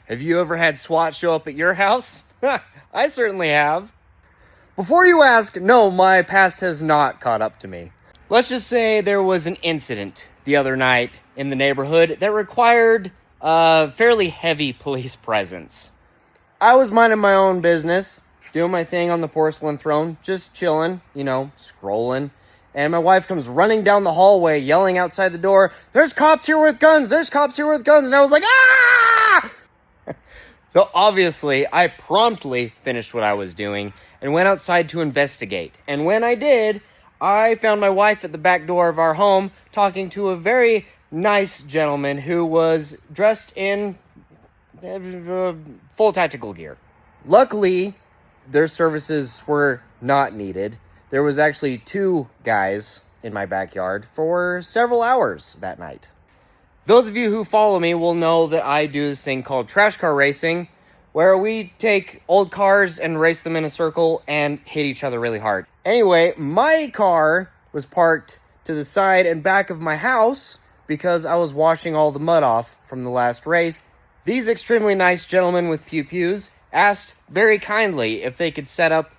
Have you ever had SWAT show up at your house? I certainly have. Before you ask, no, my past has not caught up to me. Let's just say there was an incident the other night in the neighborhood that required a fairly heavy police presence. I was minding my own business, doing my thing on the porcelain throne, just chilling, scrolling. And my wife comes running down the hallway, yelling outside the door, "There's cops here with guns! There's cops here with guns!" And I was like, "Ah!" So obviously, I promptly finished what I was doing and went outside to investigate. And when I did, I found my wife at the back door of our home talking to a very nice gentleman who was dressed in full tactical gear. Luckily, their services were not needed. There was actually 2 guys in my backyard for several hours that night. Those of you who follow me will know that I do this thing called trash car racing, where we take old cars and race them in a circle and hit each other really hard. Anyway, my car was parked to the side and back of my house because I was washing all the mud off from the last race. These extremely nice gentlemen with pew-pews asked very kindly if they could set up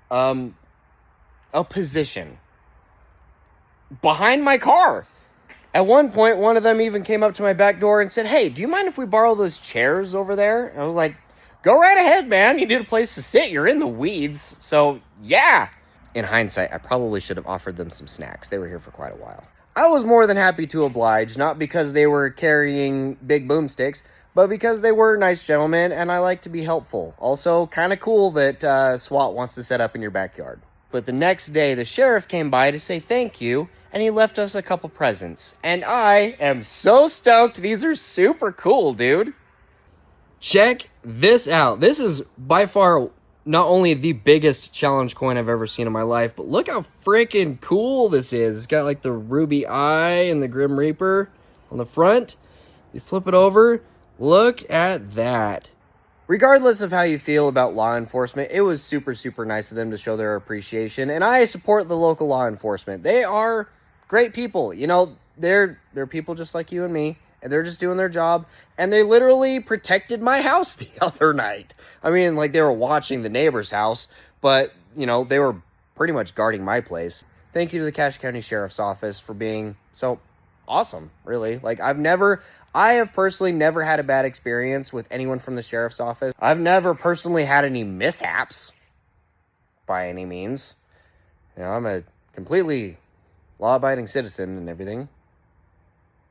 a position behind my car. At one point, one of them even came up to my back door and said, "Hey, do you mind if we borrow those chairs over there?" And I was like, "Go right ahead, man. You need a place to sit. You're in the weeds." So, yeah. In hindsight, I probably should have offered them some snacks. They were here for quite a while. I was more than happy to oblige, not because they were carrying big boomsticks, but because they were nice gentlemen, and I like to be helpful. Also, kind of cool that SWAT wants to set up in your backyard. But the next day, the sheriff came by to say thank you, and he left us a couple presents. And I am so stoked. These are super cool, dude. Check this out. This is by far not only the biggest challenge coin I've ever seen in my life, but look how freaking cool this is. It's got like the ruby eye and the Grim Reaper on the front. You flip it over. Look at that. Regardless of how you feel about law enforcement, it was super, super nice of them to show their appreciation. And I support the local law enforcement. They are great people. They're people just like you and me. And they're just doing their job. And they literally protected my house the other night. I mean, like, they were watching the neighbor's house. But, they were pretty much guarding my place. Thank you to the Cache County Sheriff's Office for being so awesome, really. Like, I have personally never had a bad experience with anyone from the sheriff's office. I've never personally had any mishaps by any means. I'm a completely law-abiding citizen and everything.